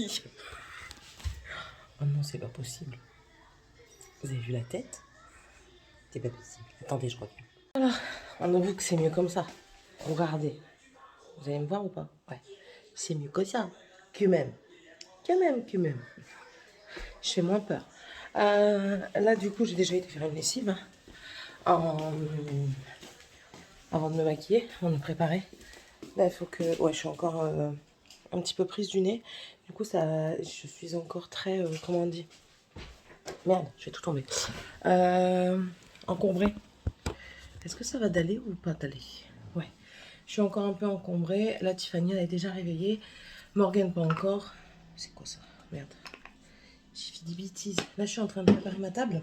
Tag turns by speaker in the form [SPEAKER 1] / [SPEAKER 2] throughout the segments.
[SPEAKER 1] fille. Oh non, c'est pas possible. Vous avez vu la tête? C'est pas possible. Attendez, je reviens. Voilà, on avoue que c'est mieux comme ça. Regardez. Vous allez me voir ou pas? Ouais. C'est mieux que ça. Que même. Que même, que même. Je fais moins peur. Là, du coup, j'ai déjà été faire une lessive. En- Avant de me maquiller, avant de me préparer. Là, il faut que... Ouais, je suis encore un petit peu prise du nez. Du coup, ça, je suis encore très... comment on dit? Merde, je vais tout tomber. Encombrée. Est-ce que ça va d'aller ou pas d'aller? Ouais. Je suis encore un peu encombrée. Là, Tiffany, elle est déjà réveillée. Morgane, pas encore. C'est quoi ça? Merde. J'ai fait des bêtises. Là, je suis en train de préparer ma table.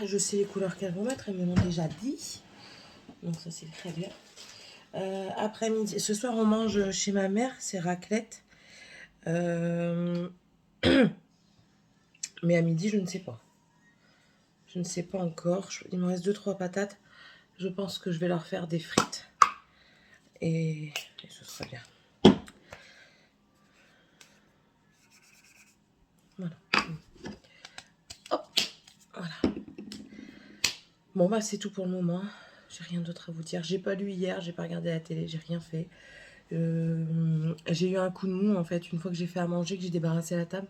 [SPEAKER 1] Je sais les couleurs qu'elles vont mettre. Elles me l'ont déjà dit. Donc, ça, c'est très bien. Après-midi. Ce soir, on mange chez ma mère. C'est raclette. Mais à midi, je ne sais pas. Je ne sais pas encore. Il me reste 2-3 patates. Je pense que je vais leur faire des frites. Et ce sera bien. Voilà. Hop. Voilà. Bon, bah, c'est tout pour le moment. J'ai rien d'autre à vous dire. J'ai pas lu hier, j'ai pas regardé la télé, j'ai rien fait. J'ai eu un coup de mou, en fait, une fois que j'ai fait à manger, que j'ai débarrassé la table.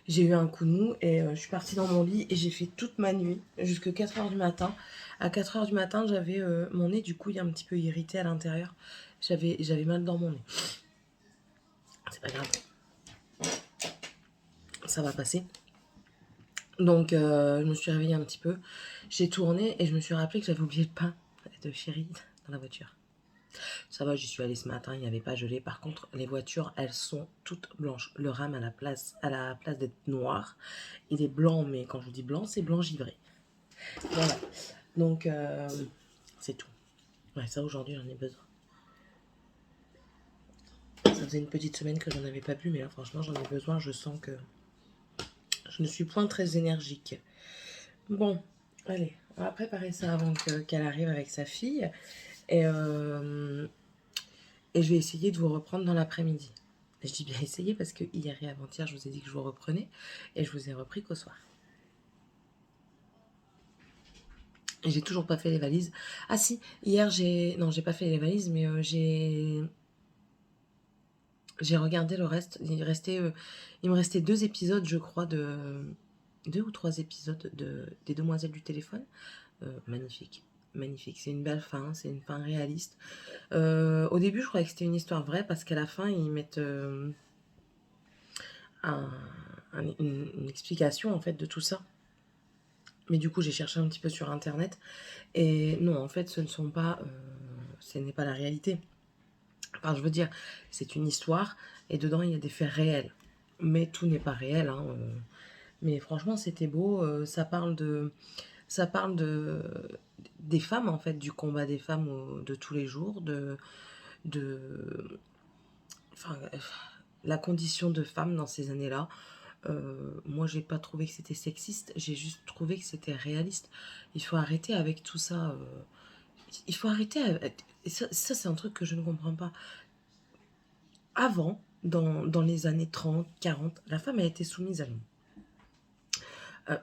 [SPEAKER 1] J'ai eu un coup de mou et je suis partie dans mon lit et j'ai fait toute ma nuit, jusqu'à 4 h du matin. À 4 h du matin, j'avais mon nez, du coup, il est un petit peu irrité à l'intérieur. J'avais mal dans mon nez. C'est pas grave. Ça va passer. Donc, je me suis réveillée un petit peu. J'ai tourné et je me suis rappelé que j'avais oublié le pain de chérie dans la voiture. Ça va, j'y suis allée ce matin, il n'y avait pas gelé. Par contre, les voitures, elles sont toutes blanches. Le RAM à la place d'être noir, il est blanc, mais quand je vous dis blanc, c'est blanc givré. Voilà. Donc, c'est tout. Ouais, ça, aujourd'hui, j'en ai besoin. Ça faisait une petite semaine que j'en avais pas bu, mais là, franchement, j'en ai besoin. Je sens que je ne suis point très énergique. Bon, allez, on va préparer ça avant qu'elle arrive avec sa fille. Et je vais essayer de vous reprendre dans l'après-midi. Je dis bien essayer parce que hier et avant-hier, je vous ai dit que je vous reprenais. Et je vous ai repris qu'au soir. Et j'ai toujours pas fait les valises. Ah si, hier Non, j'ai pas fait les valises, mais j'ai regardé le reste. Il me restait 2 épisodes, je crois, 2 ou 3 épisodes des Demoiselles du téléphone. Magnifique. Magnifique. C'est une belle fin, c'est une fin réaliste. Au début, je croyais que c'était une histoire vraie parce qu'à la fin, ils mettent une explication en fait de tout ça. Mais du coup, j'ai cherché un petit peu sur internet et non, en fait, ce n'est pas la réalité. Enfin, je veux dire, c'est une histoire et dedans il y a des faits réels, mais tout n'est pas réel. Hein, mais franchement, c'était beau. Ça parle des femmes en fait, du combat des femmes de tous les jours, enfin, la condition de femme dans ces années-là. Moi, j'ai pas trouvé que c'était sexiste, j'ai juste trouvé que c'était réaliste. Il faut arrêter avec tout ça. Il faut arrêter. Ça c'est un truc que je ne comprends pas. Avant, dans les années 30, 40, la femme a été soumise à l'homme.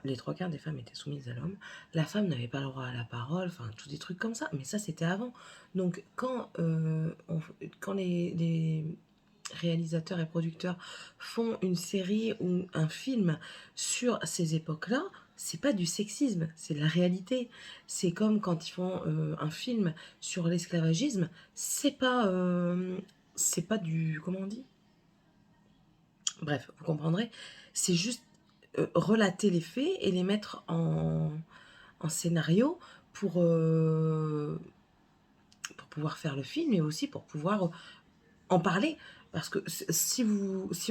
[SPEAKER 1] Les 3 quarts des femmes étaient soumises à l'homme. La femme n'avait pas le droit à la parole, enfin, tous des trucs comme ça. Mais ça, c'était avant. Donc, quand les réalisateurs et producteurs font une série ou un film sur ces époques-là, c'est pas du sexisme, c'est de la réalité. C'est comme quand ils font un film sur l'esclavagisme, c'est pas du... Comment on dit? Bref, vous comprendrez. C'est juste relater les faits et les mettre en scénario pour pouvoir faire le film et aussi pour pouvoir en parler. Parce que si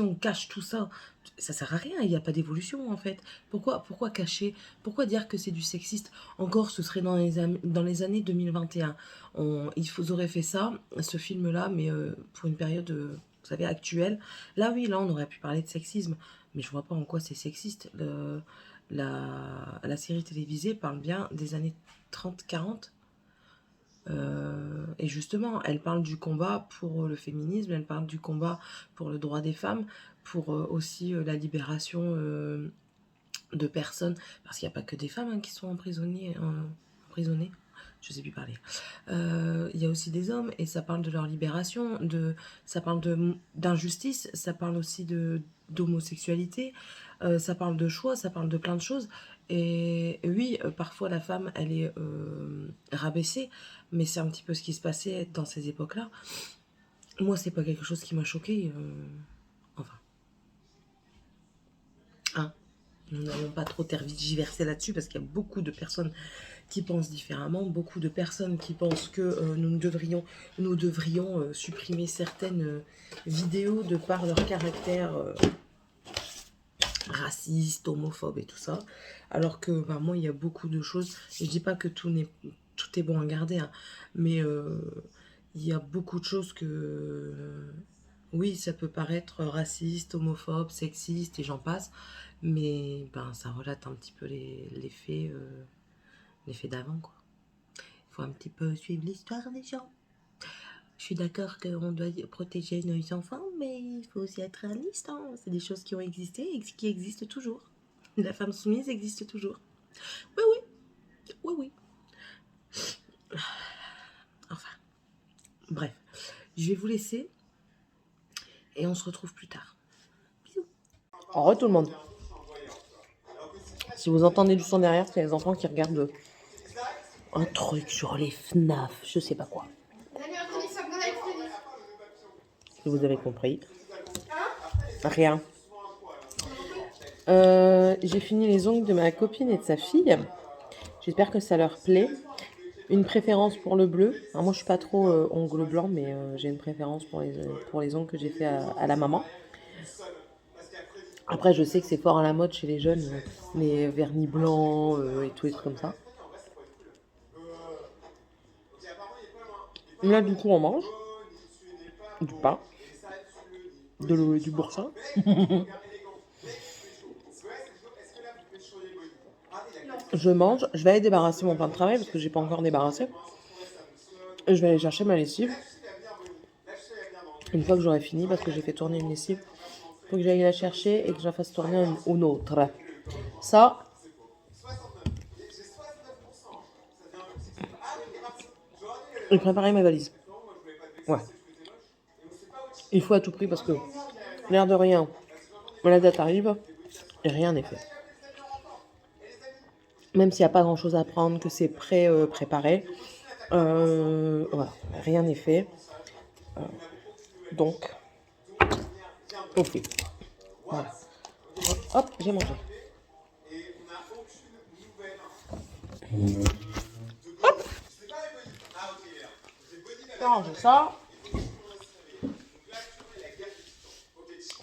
[SPEAKER 1] on cache tout ça, ça sert à rien, il n'y a pas d'évolution en fait. Pourquoi cacher? Pourquoi dire que c'est du sexiste? Encore, ce serait dans les années 2021. Ils auraient fait ça, ce film-là, mais pour une période, vous savez, actuelle. Là, oui, là, on aurait pu parler de sexisme, mais je vois pas en quoi c'est sexiste. La série télévisée parle bien des années 30-40. et justement, elle parle du combat pour le féminisme, elle parle du combat pour le droit des femmes, pour aussi la libération de personnes, parce qu'il n'y a pas que des femmes hein, qui sont emprisonnées, je sais plus parler. Il y a aussi des hommes, et ça parle de leur libération, ça parle d'injustice, ça parle aussi d'homosexualité, ça parle de choix, ça parle de plein de choses. Et oui, parfois la femme, elle est rabaissée, mais c'est un petit peu ce qui se passait dans ces époques-là. Moi, c'est pas quelque chose qui m'a choquée. Enfin. Hein. Nous n'allons pas trop tergiverser là-dessus parce qu'il y a beaucoup de personnes qui pensent différemment, beaucoup de personnes qui pensent que nous devrions supprimer certaines vidéos de par leur caractère raciste, homophobe et tout ça. Alors que bah, moi, il y a beaucoup de choses. Et je dis pas que tout est bon à garder, hein, mais il y a beaucoup de choses que... oui, ça peut paraître raciste, homophobe, sexiste et j'en passe. Mais ben, ça relate un petit peu les faits d'avant, quoi. Il faut un petit peu suivre l'histoire des gens. Je suis d'accord qu'on doit protéger nos enfants, mais il faut aussi être réaliste. Hein. C'est des choses qui ont existé et qui existent toujours. La femme soumise existe toujours. Oui, oui. Oui, oui. Enfin. Bref. Je vais vous laisser. Et on se retrouve plus tard. Bisous. Au revoir tout le monde. Si vous entendez du son derrière, c'est les enfants qui regardent un truc sur les FNAF, je sais pas quoi. Si vous avez compris. Rien. J'ai fini les ongles de ma copine et de sa fille. J'espère que ça leur plaît. Une préférence pour le bleu. Alors moi, je suis pas trop ongles blancs, mais j'ai une préférence pour les ongles que j'ai fait à la maman. Après, je sais que c'est fort à la mode chez les jeunes, les vernis blancs et tous les trucs comme ça. Là, du coup, on mange du pain, de l'eau et du boursin. Je mange. Je vais aller débarrasser mon pain de travail parce que j'ai pas encore débarrassé. Je vais aller chercher ma lessive. Une fois que j'aurai fini, parce que j'ai fait tourner une lessive, il faut que j'aille la chercher et que je la fasse tourner une autre. Ça. Et préparer ma valise. Ouais. Il faut à tout prix parce que, l'air de rien, la date arrive et rien n'est fait. Même s'il n'y a pas grand chose à prendre, que c'est préparé, voilà, rien n'est fait. Donc, ok. Voilà. Hop, j'ai mangé. Hop. J'ai rangé ça.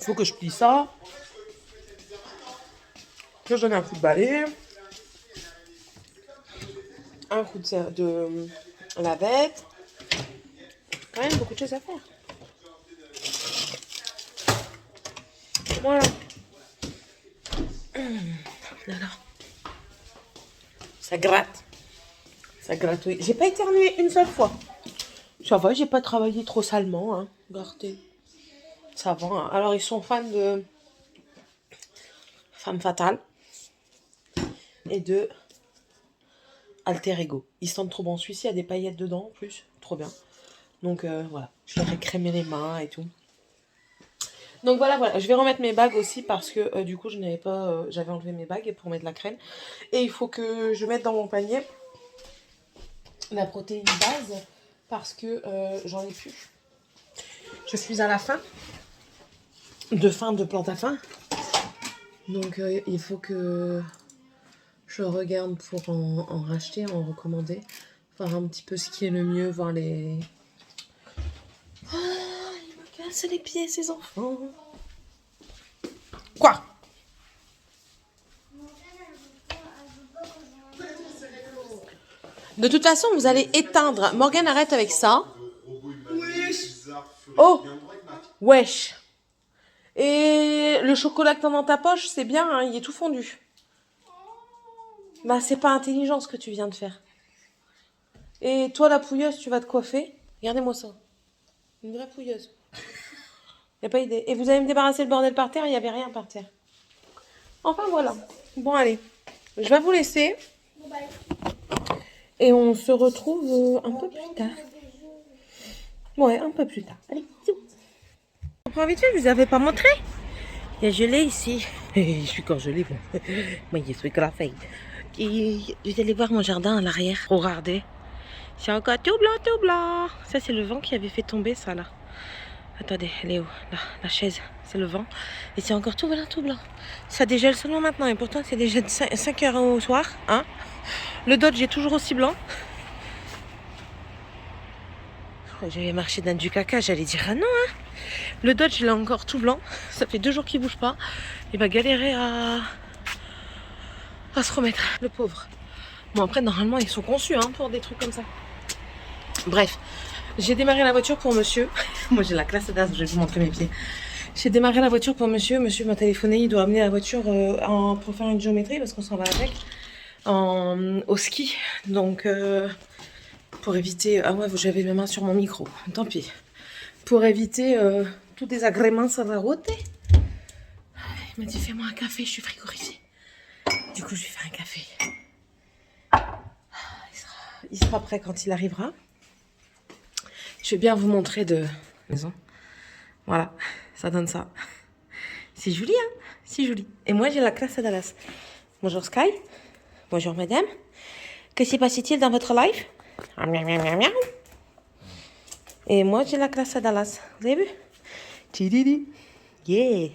[SPEAKER 1] Faut que je plie ça. Que je donne un coup de balai. Un coup de lavette. Quand même beaucoup de choses à faire. Voilà. Alors. Ça gratte. Ça gratouille. J'ai pas éternué une seule fois. Ça va, j'ai pas travaillé trop salement. Hein. Regardez. Ça va. Hein. Alors, ils sont fans de Femme Fatale et de Alter Ego. Ils sentent trop bon. Celui-ci a des paillettes dedans en plus. Trop bien. Donc, voilà. Je leur ai crémé les mains et tout. Donc voilà, je vais remettre mes bagues aussi parce que du coup je n'avais pas, j'avais enlevé mes bagues pour mettre la crème. Et il faut que je mette dans mon panier la protéine base parce que j'en ai plus. Je suis à la fin de plante à fin. Donc il faut que je regarde pour en racheter, en recommander. Voir un petit peu ce qui est le mieux, voir les... Oh, il me casse les pieds ces enfants. Quoi? De toute façon, vous allez éteindre. Morgane, arrête avec ça. Oh, wesh. Et le chocolat que t'as dans ta poche, c'est bien, hein, il est tout fondu. Bah, c'est pas intelligent ce que tu viens de faire. Et toi, la pouilleuse, tu vas te coiffer? Regardez-moi ça. Une vraie fouilleuse. Y a pas idée. Et vous allez me débarrasser le bordel par terre, il n'y avait rien par terre. Enfin voilà. Bon allez, je vais vous laisser. Et on se retrouve un peu plus tard. Ouais, un peu plus tard. Allez, bisous. On prend vite fait, je vous avais pas montré. Il y a gelé ici. Je suis congelée, bon. Moi, je suis grafée. Et vous allez voir mon jardin à l'arrière. Regardez. C'est encore tout blanc, tout blanc. Ça, c'est le vent qui avait fait tomber ça, là. Attendez, elle est où? Là, la chaise. C'est le vent. Et c'est encore tout blanc, tout blanc. Ça dégèle seulement maintenant. Et pourtant, c'est déjà 5 heures au soir. Hein. Le Dodge est toujours aussi blanc. J'avais marché dans du caca, j'allais dire ah non hein. Le Dodge il est encore tout blanc. Ça fait 2 jours qu'il bouge pas. Il va galérer à se remettre, le pauvre. Bon après normalement ils sont conçus hein, pour des trucs comme ça. Bref, j'ai démarré la voiture pour monsieur. Moi j'ai la classe d'as, je vais vous montrer mes pieds. J'ai démarré la voiture pour monsieur. Monsieur m'a téléphoné, il doit amener la voiture pour faire une géométrie parce qu'on s'en va avec au ski. Donc pour éviter... Ah ouais, j'avais mes mains sur mon micro. Tant pis. Pour éviter tout désagrément sur la route. Il m'a dit fais-moi un café, je suis frigorifiée. Du coup je lui fais un café. Il sera prêt quand il arrivera. Je vais bien vous montrer de maison. Voilà, ça donne ça. C'est joli, hein? C'est joli. Et moi, j'ai la classe à Dallas. Bonjour Sky. Bonjour madame. Que s'est passé-t-il dans votre life? Et moi, j'ai la classe à Dallas. Vous avez vu? Tididi. Yeah.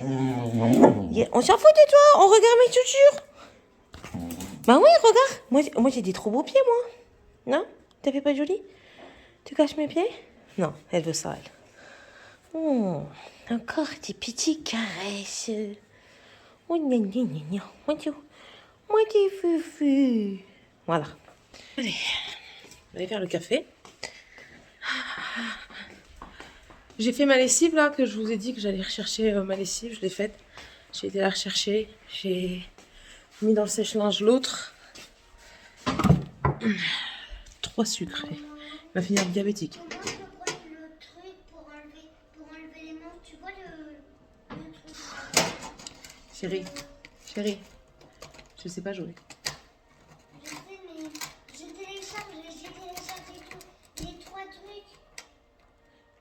[SPEAKER 1] Yeah. On s'en fout de toi. On regarde mes chaussures. Bah oui, regarde. Moi j'ai des trop beaux pieds, moi. Non? T'as fait pas joli? Tu caches mes pieds? Non, elle veut ça, elle. Oh, encore des petites caresses. Oh, gna gna gna gna. Moi, t'es fufu. Voilà. Allez, on va aller faire le café. J'ai fait ma lessive, là, que je vous ai dit que j'allais rechercher ma lessive. Je l'ai faite. J'ai été la rechercher. J'ai mis dans le sèche-linge l'autre. 3 sucres. Il va finir diabétique. Chérie, je sais pas jouer.
[SPEAKER 2] Je sais, mais j'ai téléchargé les 3 trucs.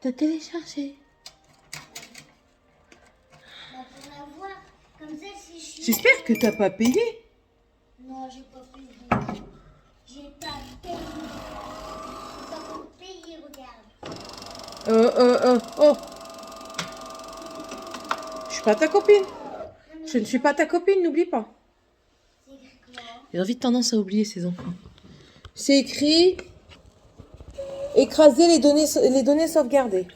[SPEAKER 1] T'as téléchargé?
[SPEAKER 2] Bah, pour la voir. Comme ça, si je suis...
[SPEAKER 1] J'espère que t'as pas payé.
[SPEAKER 2] Non, j'ai pas payé. J'ai pas payé. J'ai pas encore payé, regarde.
[SPEAKER 1] Oh. Je suis pas ta copine. Je ne suis pas ta copine, n'oublie pas.
[SPEAKER 2] C'est écrit quoi?
[SPEAKER 1] J'ai vite tendance à oublier ces enfants. C'est écrit écraser les données sauvegardées.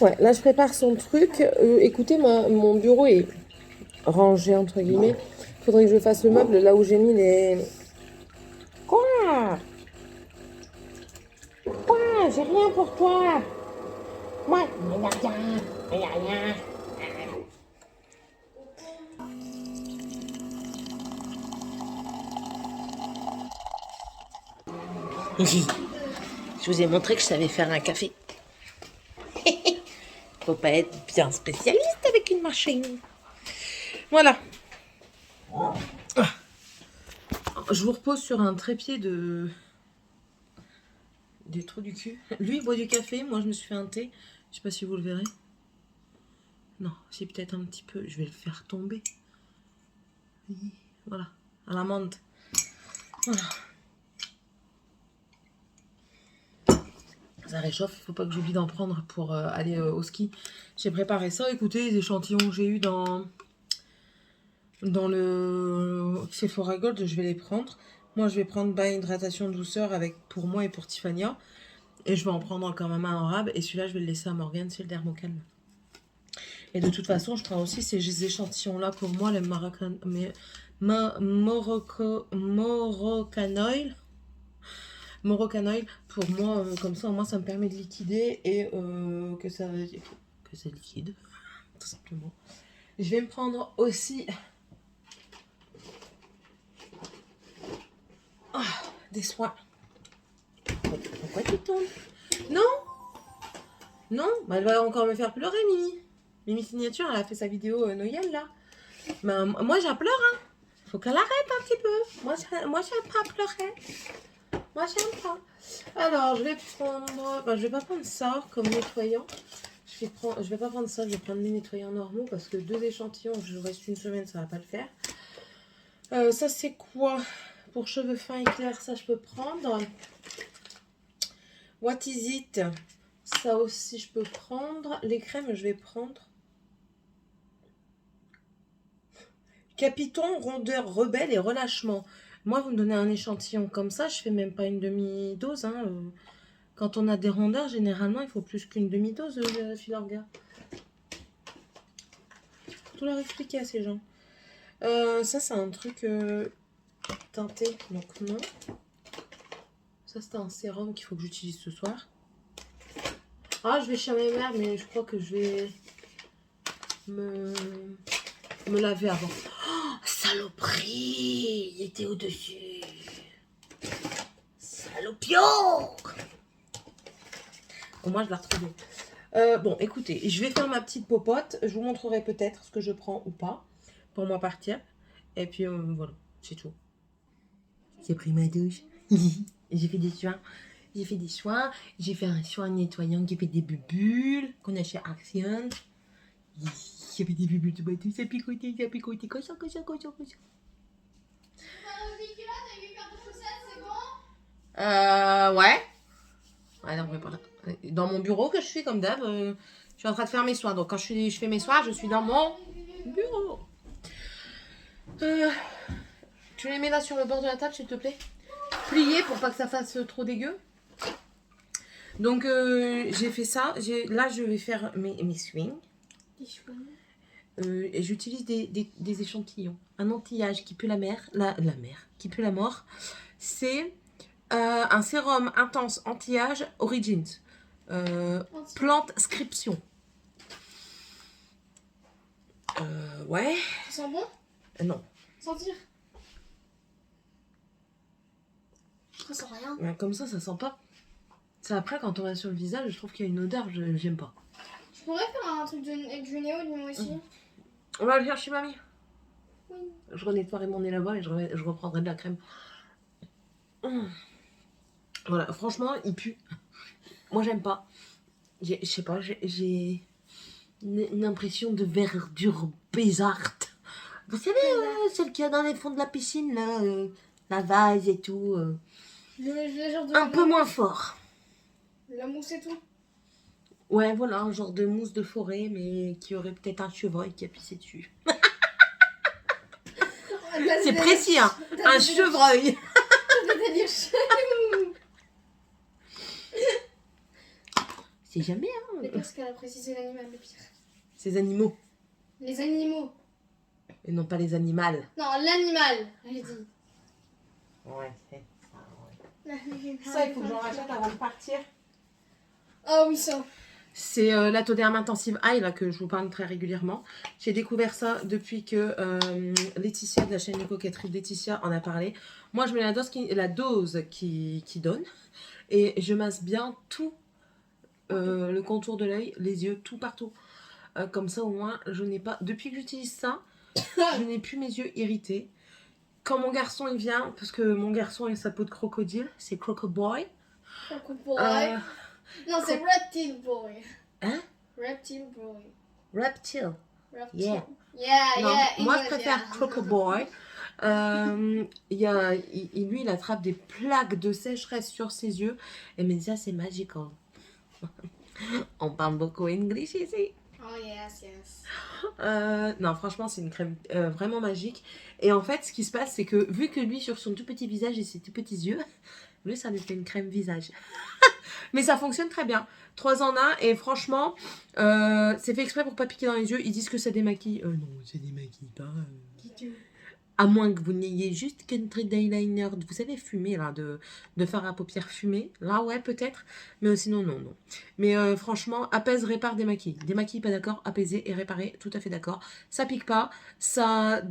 [SPEAKER 1] Ouais, là je prépare son truc. Écoutez, mon bureau est rangé entre guillemets. Faudrait que je fasse le meuble là où j'ai mis les. Quoi? J'ai rien pour toi. Moi, il n'y a rien. Je vous ai montré que je savais faire un café. Faut pas être bien spécialiste avec une machine. Voilà. Je vous repose sur un trépied du trou du cul. Lui, il boit du café. Moi, je me suis fait un thé. Je sais pas si vous le verrez. Non, si peut-être un petit peu. Je vais le faire tomber. Voilà. À la menthe. Voilà. Ça réchauffe, il faut pas que j'oublie d'en prendre pour aller au ski. J'ai préparé ça. Écoutez, les échantillons que j'ai eu dans le Sephora Gold, je vais les prendre. Moi, je vais prendre bain hydratation douceur pour moi et pour Tiffania. Et je vais en prendre quand même un en rab. Et celui-là, je vais le laisser à Morgane, c'est le Dermocalme. Et de toute façon, je prends aussi ces échantillons-là pour moi, le Morocanoil, pour moi, comme ça, au moins, ça me permet de liquider et que ça liquide, tout simplement. Je vais me prendre aussi des soins. Pourquoi tu retourne. Non. Non, bah, elle va encore me faire pleurer, Mimi. Mimi Signature, elle a fait sa vidéo Noël, là. Bah, moi, j'ai pleure, hein. Faut qu'elle arrête un petit peu. Moi, j'aime pas pleurer. Moi, j'aime pas. Alors, je vais prendre... Bah, je vais pas prendre ça comme nettoyant. Je vais pas prendre ça, je vais prendre les nettoyants normaux parce que 2 échantillons, je reste une semaine, ça va pas le faire. Ça, c'est quoi? Pour cheveux fins et clairs, ça, je peux prendre. What is it? Ça aussi, je peux prendre. Les crèmes, je vais prendre. Capiton, rondeur, rebelle et relâchement. Moi, vous me donnez un échantillon comme ça, je fais même pas une demi-dose. Hein. Quand on a des rondeurs, généralement, il faut plus qu'une demi-dose, Filorga. Faut tout leur expliquer à ces gens. Ça, c'est un truc teinté, donc non. Ça, c'est un sérum qu'il faut que j'utilise ce soir. Ah, je vais chez ma mère, mais je crois que je vais me laver avant. Oh, saloperie! Il était au-dessus. Salopio! Au moins, je l'ai retrouvé. Bon, écoutez, je vais faire ma petite popote. Je vous montrerai peut-être ce que je prends ou pas pour moi partir. Et puis, voilà, c'est tout. J'ai pris ma douche. J'ai fait des soins. J'ai fait un soin nettoyant qui fait des bulles qu'on a chez Action. Il y avait des bulles de bateau. Ça picotait. Comme ça. Ouais. Ouais, non, dans mon bureau que je suis comme d'hab. Je suis en train de faire mes soins. Donc quand je fais mes soins, je suis dans mon bureau. Tu les mets là sur le bord de la table, s'il te plaît. Plié pour pas que ça fasse trop dégueu. Donc j'ai fait ça. Là, je vais faire mes swings. Et j'utilise des échantillons. Un anti-âge qui pue la mer. Qui pue la mort. C'est un sérum intense anti-âge Origins. Plante Scription. Ouais.
[SPEAKER 2] Ça sent bon?
[SPEAKER 1] Non.
[SPEAKER 2] Sentir? Ça sent rien.
[SPEAKER 1] Ouais, comme ça sent pas. C'est après, quand on va sur le visage, je trouve qu'il y a une odeur, j'aime pas.
[SPEAKER 2] Tu pourrais faire un truc avec du néo, du moi aussi.
[SPEAKER 1] On va le faire chez mamie.
[SPEAKER 2] Oui.
[SPEAKER 1] Je renettoierai mon nez là-bas et je reprendrai de la crème. Voilà, franchement, il pue. Moi, j'aime pas. Je sais pas, j'ai une impression de verdure bizarre. Vous savez, celle qu'il y a dans les fonds de la piscine, là, la vase et tout.
[SPEAKER 2] Le genre de
[SPEAKER 1] Un peu moins fort.
[SPEAKER 2] la mousse et tout.
[SPEAKER 1] Ouais, voilà, un genre de mousse de forêt, mais qui aurait peut-être un chevreuil qui a pissé dessus. C'est précis, hein. Un chevreuil. C'est jamais, hein.
[SPEAKER 2] Mais parce qu'elle a précisé l'animal, le pire.
[SPEAKER 1] Ces animaux.
[SPEAKER 2] Les animaux.
[SPEAKER 1] Et non pas les animales.
[SPEAKER 2] Non, l'animal, j'ai dit.
[SPEAKER 1] Ouais, c'est ça, ouais. Ça, il faut que j'en rachète avant de partir.
[SPEAKER 2] Ah oui, ça.
[SPEAKER 1] C'est l'Atoderm Intensive Eye, là, que je vous parle très régulièrement. J'ai découvert ça depuis que Laetitia, de la chaîne Les Coquetteries de Laetitia, en a parlé. Moi, je mets la dose qui donne. Et je masse bien tout le contour de l'œil, les yeux, tout partout. Comme ça, au moins, je n'ai pas... Depuis que j'utilise ça, je n'ai plus mes yeux irrités. Quand mon garçon, il vient, parce que mon garçon a sa peau de crocodile, c'est Crocoboy.
[SPEAKER 2] Crocoboy. Non, c'est Reptile Boy.
[SPEAKER 1] Hein?
[SPEAKER 2] Reptile Boy.
[SPEAKER 1] Reptile.
[SPEAKER 2] Reptile.
[SPEAKER 1] Yeah.
[SPEAKER 2] Yeah,
[SPEAKER 1] Non,
[SPEAKER 2] yeah.
[SPEAKER 1] moi, je
[SPEAKER 2] English,
[SPEAKER 1] préfère
[SPEAKER 2] yeah.
[SPEAKER 1] Crocoboy. Lui, il attrape des plaques de sécheresse sur ses yeux. Et mais ça, c'est magical. On parle beaucoup anglais ici.
[SPEAKER 2] Oh, yes, yes.
[SPEAKER 1] Non, franchement, c'est une crème vraiment magique. Et en fait, ce qui se passe, c'est que vu que lui, sur son tout petit visage et ses tout petits yeux, lui, ça lui fait une crème visage. Mais ça fonctionne très bien. 3 en 1. Et franchement, c'est fait exprès pour pas piquer dans les yeux. Ils disent que ça démaquille. Non, ça démaquille pas. À moins que vous n'ayez juste qu'un trait d'eyeliner, vous savez, fumé, là, de fard à paupières fumé. Là, ouais, peut-être. Mais sinon, non. Mais franchement, apaise, répare, démaquille. Démaquille, pas d'accord. Apaiser et réparer, tout à fait d'accord. Ça pique pas. Ça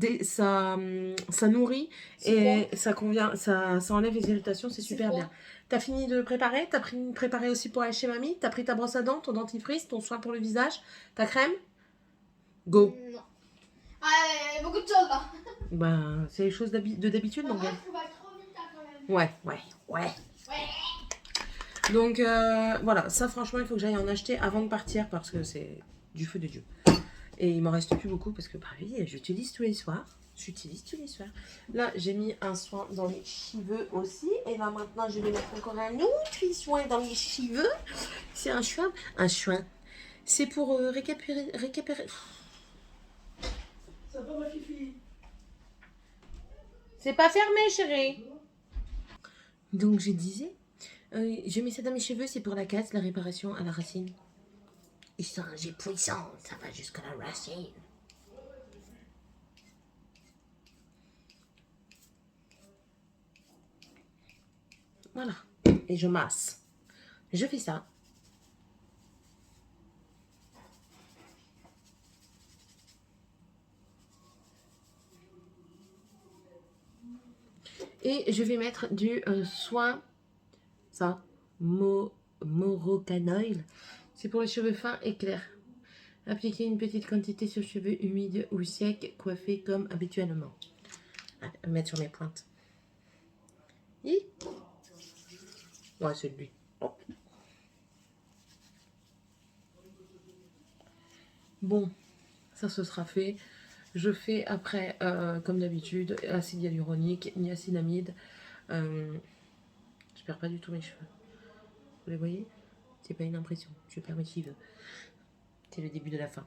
[SPEAKER 1] nourrit. Et ça convient. Ça enlève les irritations. C'est super bien. T'as fini de préparer? T'as pris préparé aussi pour aller chez mamie? T'as pris ta brosse à dents, ton dentifrice, ton soin pour le visage, ta crème? Go.
[SPEAKER 2] Non. Ah, il y a beaucoup de choses là.
[SPEAKER 1] Ben, c'est les choses de d'habitude, donc.
[SPEAKER 2] Bref, on va trop vite là quand même.
[SPEAKER 1] Ouais.
[SPEAKER 2] Ouais.
[SPEAKER 1] Donc, voilà. Ça, franchement, il faut que j'aille en acheter avant de partir parce que c'est du feu de Dieu. Et il m'en reste plus beaucoup parce que, bah oui, j'utilise tous les soirs. Là, j'ai mis un soin dans les cheveux aussi. Et là, maintenant, je vais mettre encore un autre soin dans les cheveux. C'est un soin. C'est pour récupérer.
[SPEAKER 3] Ça va, ma fifi?
[SPEAKER 1] C'est pas fermé, chérie. Donc, je disais, je mets ça dans mes cheveux, c'est pour la casse, la réparation à la racine. Ils sont j'ai puissant, ça va jusqu'à la racine. Voilà. Et je masse. Je fais ça. Et je vais mettre du soin, ça, Moroccan Oil. C'est pour les cheveux fins et clairs. Appliquez une petite quantité sur cheveux humides ou secs, coiffés comme habituellement. Mettre sur mes pointes. Ouais, c'est lui. Oh. Bon, ça ce sera fait. Je fais après, comme d'habitude, acide hyaluronique, niacinamide. Je perds pas du tout mes cheveux. Vous les voyez? C'est pas une impression. Je perds mes cheveux. C'est le début de la fin.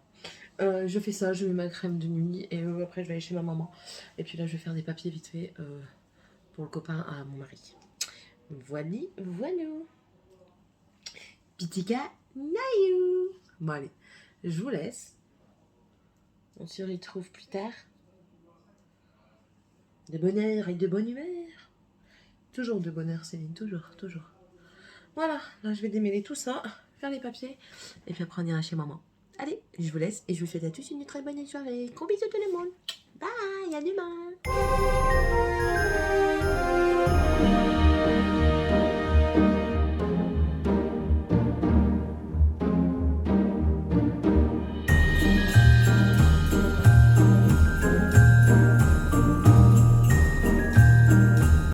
[SPEAKER 1] Je fais ça, je mets ma crème de nuit et après je vais aller chez ma maman. Et puis là, je vais faire des papiers vite fait pour le copain à mon mari. Voilà. Pitika Nayou. Bon allez, je vous laisse. On se retrouve plus tard. De bonheur et de bonne humeur. Toujours de bonheur, Céline, toujours. Voilà, là je vais démêler tout ça, faire les papiers, et puis après on ira chez maman. Allez, je vous laisse et je vous souhaite à tous une très bonne soirée. Gros bisous tout le monde. Bye, à demain.